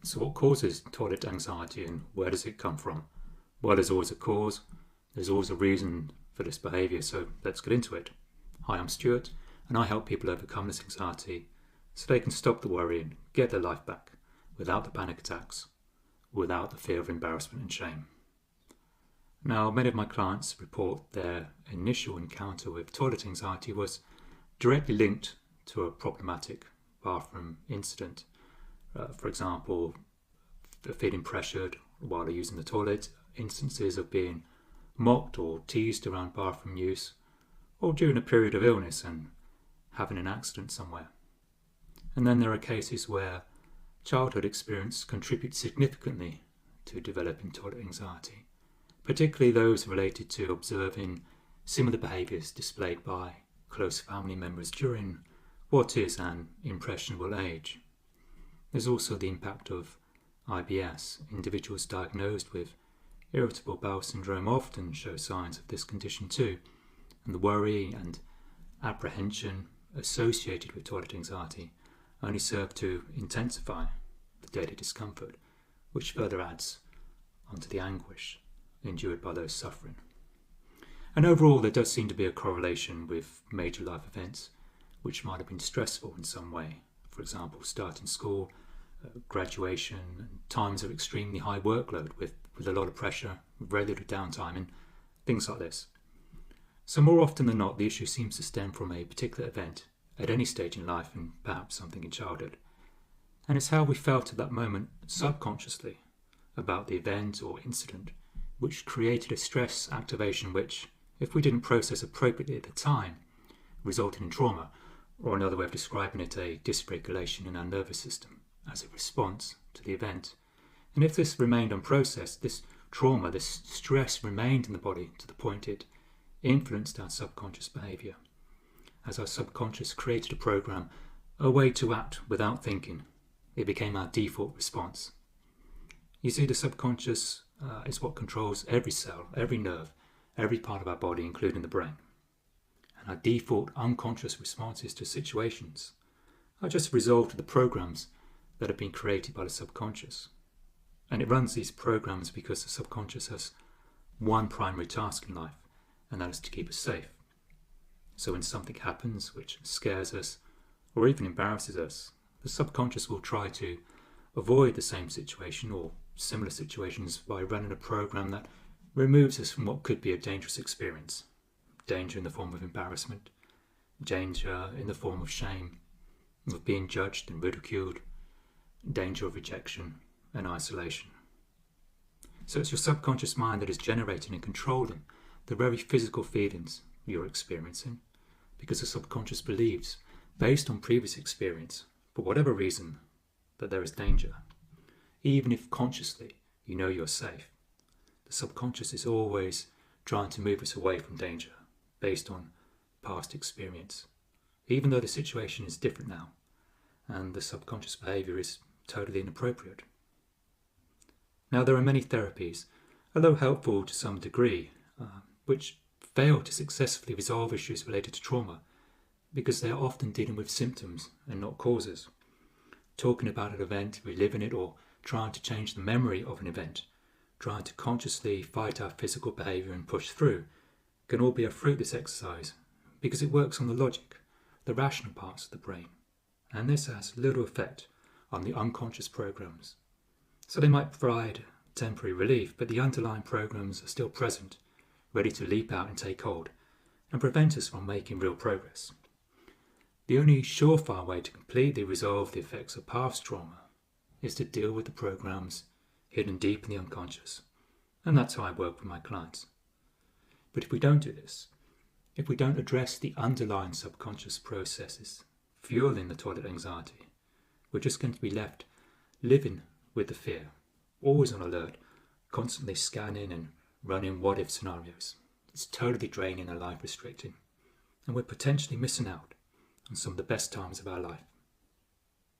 So what causes toilet anxiety and where does it come from? Well, there's always a cause. There's always a reason for this behaviour, so let's get into it. Hi, I'm Stuart, and I help people overcome this anxiety so they can stop the worry and get their life back without the panic attacks, without the fear of embarrassment and shame. Now, many of my clients report their initial encounter with toilet anxiety was directly linked to a problematic bathroom incident. For example, feeling pressured while they're using the toilet, instances of being mocked or teased around bathroom use, or during a period of illness and having an accident somewhere. And then there are cases where childhood experience contributes significantly to developing toilet anxiety, particularly those related to observing similar behaviours displayed by close family members during what is an impressionable age. There's also the impact of IBS. Individuals diagnosed with irritable bowel syndrome often show signs of this condition too, and the worry and apprehension associated with toilet anxiety only serve to intensify the daily discomfort, which further adds onto the anguish endured by those suffering. And overall, there does seem to be a correlation with major life events which might have been stressful in some way. For example, starting school, graduation, and times of extremely high workload with a lot of pressure, very little downtime, and things like this. So more often than not, the issue seems to stem from a particular event at any stage in life, and perhaps something in childhood. And it's how we felt at that moment subconsciously about the event or incident which created a stress activation which, if we didn't process appropriately at the time, resulted in trauma, or another way of describing it, a dysregulation in our nervous system as a response to the event. And if this remained unprocessed, this trauma, this stress remained in the body to the point it influenced our subconscious behaviour. As our subconscious created a program, a way to act without thinking, it became our default response. You see, the subconscious is what controls every cell, every nerve, every part of our body, including the brain. And our default unconscious responses to situations are just a result of the programs that have been created by the subconscious. And it runs these programs because the subconscious has one primary task in life, and that is to keep us safe. So when something happens which scares us or even embarrasses us, the subconscious will try to avoid the same situation or similar situations by running a program that removes us from what could be a dangerous experience. Danger in the form of embarrassment, danger in the form of shame, of being judged and ridiculed, danger of rejection and isolation. So it's your subconscious mind that is generating and controlling the very physical feelings you're experiencing, because the subconscious believes, based on previous experience, for whatever reason, that there is danger. Even if consciously you know you're safe, the subconscious is always trying to move us away from danger based on past experience, even though the situation is different now and the subconscious behaviour is totally inappropriate. Now, there are many therapies, although helpful to some degree, which fail to successfully resolve issues related to trauma because they are often dealing with symptoms and not causes. Talking about an event, reliving it, or trying to change the memory of an event, trying to consciously fight our physical behaviour and push through, can all be a fruitless exercise because it works on the logic, the rational parts of the brain, and this has little effect on the unconscious programs. So they might provide temporary relief, but the underlying programs are still present, ready to leap out and take hold and prevent us from making real progress. The only surefire way to completely resolve the effects of past trauma is to deal with the programs hidden deep in the unconscious, and that's how I work with my clients. But if we don't do this, if we don't address the underlying subconscious processes fueling the toilet anxiety, we're just going to be left living with the fear, always on alert, constantly scanning and running what-if scenarios. It's totally draining and life restricting, and we're potentially missing out on some of the best times of our life.